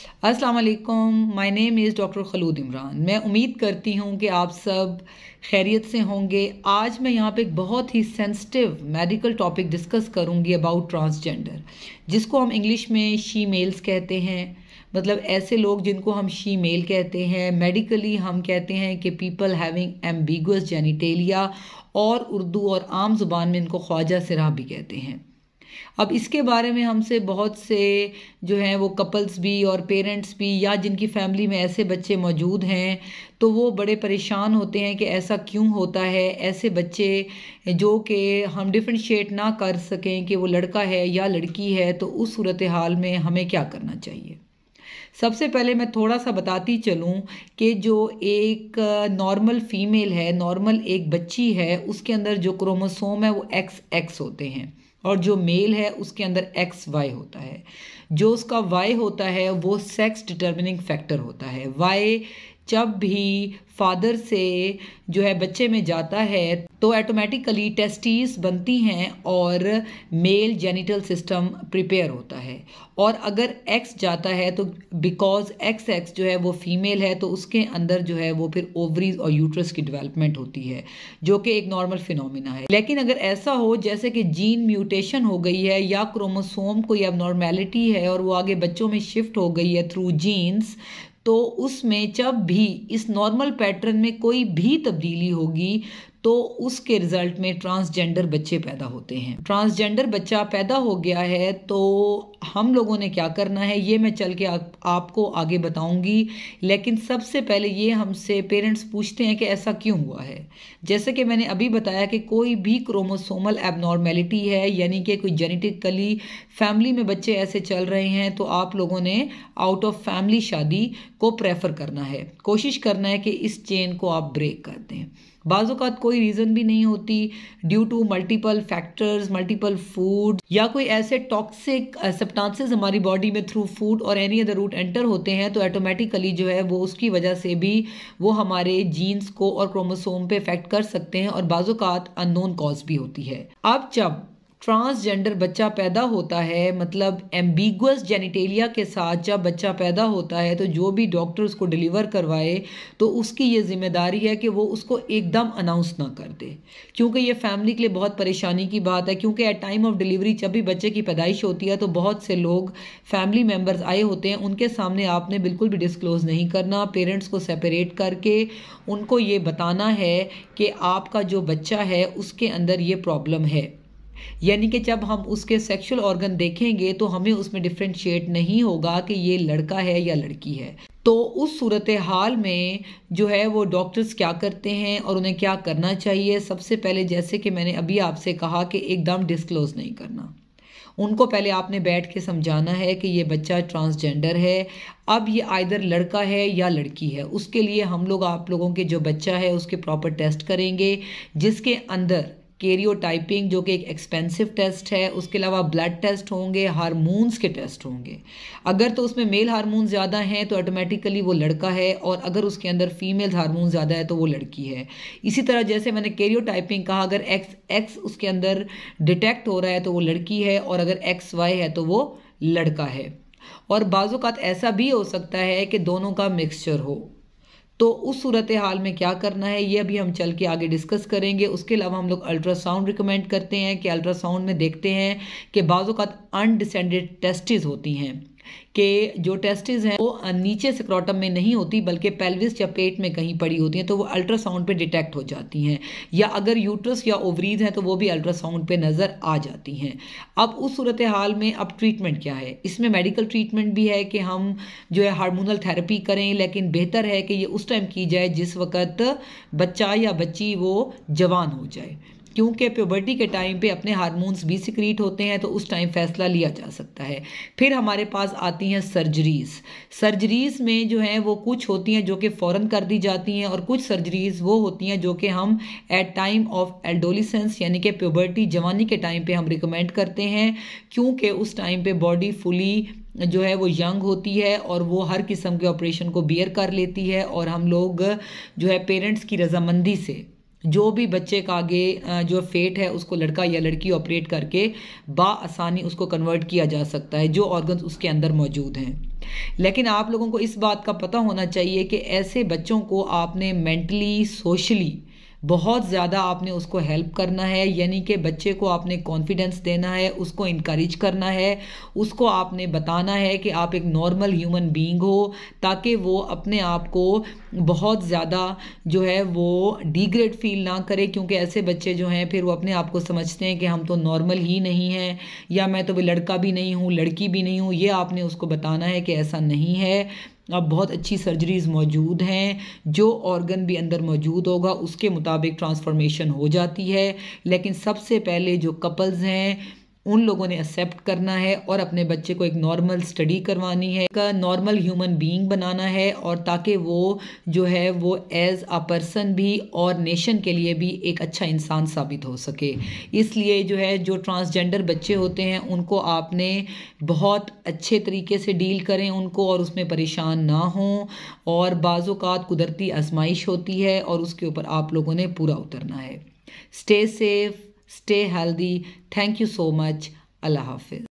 अस्सलाम वालेकुम, my name is doctor Khalood Imran. मैं उम्मीद करती हूँ कि आप सब खैरियत से होंगे। आज मैं यहाँ पे एक बहुत ही सेंसिटिव मेडिकल टॉपिक डिस्कस करूँगी अबाउट ट्रांसजेंडर, जिसको हम इंग्लिश में शी मेल्स कहते हैं। मतलब ऐसे लोग जिनको हम शी मेल कहते हैं। मेडिकली हम कहते हैं कि पीपल हैविंग एम्बिगुअस जेनिटेलिया, और उर्दू और आम जुबान में इनको ख्वाजा सिरा भी कहते हैं। अब इसके बारे में हमसे बहुत से जो हैं वो कपल्स भी और पेरेंट्स भी, या जिनकी फैमिली में ऐसे बच्चे मौजूद हैं, तो वो बड़े परेशान होते हैं कि ऐसा क्यों होता है। ऐसे बच्चे जो कि हम डिफ्रेंशिएट ना कर सकें कि वो लड़का है या लड़की है, तो उस सूरत हाल में हमें क्या करना चाहिए। सबसे पहले मैं थोड़ा सा बताती चलूँ कि जो एक नॉर्मल फीमेल है, नॉर्मल एक बच्ची है, उसके अंदर जो क्रोमोसोम है वो एक्स एक्स होते हैं, और जो मेल है उसके अंदर एक्स वाई होता है। जो उसका वाई होता है वो सेक्स डिटर्मिनिंग फैक्टर होता है। वाई जब भी फादर से जो है बच्चे में जाता है तो ऑटोमेटिकली टेस्टिस बनती हैं और मेल जेनिटल सिस्टम प्रिपेयर होता है। और अगर एक्स जाता है तो बिकॉज एक्स एक्स जो है वो फीमेल है, तो उसके अंदर जो है वो फिर ओवरीज और यूट्रस की डेवलपमेंट होती है, जो कि एक नॉर्मल फिनोमिना है। लेकिन अगर ऐसा हो जैसे कि जीन म्यूटेशन हो गई है या क्रोमोसोम कोई एबनॉर्मेलिटी है और वो आगे बच्चों में शिफ्ट हो गई है थ्रू जीन्स, तो उसमें जब भी इस नॉर्मल पैटर्न में कोई भी तब्दीली होगी तो उसके रिजल्ट में ट्रांसजेंडर बच्चे पैदा होते हैं। ट्रांसजेंडर बच्चा पैदा हो गया है तो हम लोगों ने क्या करना है ये मैं चल के आपको आगे बताऊंगी। लेकिन सबसे पहले ये हमसे पेरेंट्स पूछते हैं कि ऐसा क्यों हुआ है। जैसे कि मैंने अभी बताया कि कोई भी क्रोमोसोमल एबनॉर्मेलिटी है, यानी कि कोई जेनेटिकली फैमिली में बच्चे ऐसे चल रहे हैं, तो आप लोगों ने आउट ऑफ फैमिली शादी को प्रेफर करना है। कोशिश करना है कि इस चेन को आप ब्रेक कर दें। बाज़-औक़ात कोई रीज़न भी नहीं होती, due to multiple factors, multiple food, या कोई ऐसे टॉक्सिक सब्सटेंसेस हमारी बॉडी में थ्रू फूड और एनी अदर रूट एंटर होते हैं, तो ऑटोमेटिकली जो है वो उसकी वजह से भी वो हमारे जीन्स को और क्रोमोसोम पे इफेक्ट कर सकते हैं, और बाज़-औक़ात अननोन कॉज भी होती है। अब जब ट्रांसजेंडर बच्चा पैदा होता है, मतलब एम्बिगुअस जेनिटेलिया के साथ जब बच्चा पैदा होता है, तो जो भी डॉक्टर उसको डिलीवर करवाए तो उसकी ये जिम्मेदारी है कि वो उसको एकदम अनाउंस ना कर दे, क्योंकि ये फैमिली के लिए बहुत परेशानी की बात है। क्योंकि एट टाइम ऑफ डिलीवरी जब भी बच्चे की पैदाइश होती है तो बहुत से लोग फैमिली मेम्बर्स आए होते हैं, उनके सामने आपने बिल्कुल भी डिस्क्लोज नहीं करना। पेरेंट्स को सेपरेट करके उनको ये बताना है कि आपका जो बच्चा है उसके अंदर ये प्रॉब्लम है। यानी कि जब हम उसके सेक्सुअल ऑर्गन देखेंगे तो हमें उसमें डिफ्रेंशिएट नहीं होगा कि ये लड़का है या लड़की है। तो उस सूरत हाल में जो है वो डॉक्टर्स क्या करते हैं और उन्हें क्या करना चाहिए। सबसे पहले जैसे कि मैंने अभी आपसे कहा कि एकदम डिस्क्लोज नहीं करना। उनको पहले आपने बैठ के समझाना है कि ये बच्चा ट्रांसजेंडर है। अब ये आइदर लड़का है या लड़की है, उसके लिए हम लोग आप लोगों के जो बच्चा है उसके प्रॉपर टेस्ट करेंगे, जिसके अंदर कैरियोटाइपिंग जो कि एक एक्सपेंसिव टेस्ट है, उसके अलावा ब्लड टेस्ट होंगे, हार्मोन्स के टेस्ट होंगे। अगर तो उसमें मेल हार्मोन ज़्यादा हैं तो ऑटोमेटिकली वो लड़का है, और अगर उसके अंदर फीमेल हार्मोन ज़्यादा है तो वो लड़की है। इसी तरह जैसे मैंने कैरियोटाइपिंग कहा, अगर एक्स एक्स उसके अंदर डिटेक्ट हो रहा है तो वो लड़की है, और अगर एक्स वाई है तो वो लड़का है। और बाज़-औक़ात ऐसा भी हो सकता है कि दोनों का मिक्सचर हो। तो उस सूरत हाल में क्या करना है ये अभी हम चल के आगे डिस्कस करेंगे। उसके अलावा हम लोग अल्ट्रासाउंड रिकमेंड करते हैं कि अल्ट्रासाउंड में देखते हैं कि बाज़-औक़ात अनडिसेंडेड टेस्टिस होती हैं, कि जो टेस्टिस हैं वो नीचे स्क्रोटम में नहीं होती बल्कि पेल्विस या पेट में कहीं पड़ी होती हैं, तो वो अल्ट्रासाउंड पे डिटेक्ट हो जाती हैं। या अगर यूट्रस या ओवरीज हैं तो वो भी अल्ट्रासाउंड पे नज़र आ जाती हैं। अब उस सूरत हाल में अब ट्रीटमेंट क्या है, इसमें मेडिकल ट्रीटमेंट भी है कि हम जो है हार्मोनल थेरेपी करें, लेकिन बेहतर है कि ये उस टाइम की जाए जिस वक़्त बच्चा या बच्ची वो जवान हो जाए, क्योंकि प्यूबर्टी के टाइम पे अपने हार्मोन्स भी सिक्रीट होते हैं, तो उस टाइम फैसला लिया जा सकता है। फिर हमारे पास आती हैं सर्जरीज़ में जो है वो कुछ होती हैं जो कि फ़ौरन कर दी जाती हैं, और कुछ सर्जरीज़ वो होती हैं जो कि हम एट टाइम ऑफ एडोलिसेंस यानी कि प्यूबर्टी जवानी के टाइम पे हम रिकमेंड करते हैं, क्योंकि उस टाइम पे बॉडी फुली जो है वो यंग होती है और वो हर किस्म के ऑपरेशन को बियर कर लेती है। और हम लोग जो है पेरेंट्स की रजामंदी से जो भी बच्चे का आगे जो फेट है उसको लड़का या लड़की ऑपरेट करके आसानी उसको कन्वर्ट किया जा सकता है, जो ऑर्गन्स उसके अंदर मौजूद हैं। लेकिन आप लोगों को इस बात का पता होना चाहिए कि ऐसे बच्चों को आपने मेंटली सोशली बहुत ज़्यादा आपने उसको हेल्प करना है, यानी कि बच्चे को आपने कॉन्फिडेंस देना है, उसको इनकरेज करना है, उसको आपने बताना है कि आप एक नॉर्मल ह्यूमन बीइंग हो, ताकि वो अपने आप को बहुत ज़्यादा जो है वो डिग्रेड फील ना करे। क्योंकि ऐसे बच्चे जो हैं फिर वो अपने आप को समझते हैं कि हम तो नॉर्मल ही नहीं हैं, या मैं तो भी लड़का भी नहीं हूँ, लड़की भी नहीं हूँ। ये आपने उसको बताना है कि ऐसा नहीं है। अब बहुत अच्छी सर्जरीज मौजूद हैं, जो ऑर्गन भी अंदर मौजूद होगा उसके मुताबिक ट्रांसफॉर्मेशन हो जाती है। लेकिन सबसे पहले जो कपल्स हैं उन लोगों ने एक्सेप्ट करना है और अपने बच्चे को एक नॉर्मल स्टडी करवानी है, एक नॉर्मल ह्यूमन बीइंग बनाना है, और ताकि वो जो है वो एज अ पर्सन भी और नेशन के लिए भी एक अच्छा इंसान साबित हो सके। इसलिए जो है जो ट्रांसजेंडर बच्चे होते हैं उनको आपने बहुत अच्छे तरीके से डील करें उनको, और उसमें परेशान ना हों। और बाज़-औक़ात कुदरती आजमाइश होती है और उसके ऊपर आप लोगों ने पूरा उतरना है। Stay safe, stay healthy. Thank you so much. अल्लाह हाफिज़।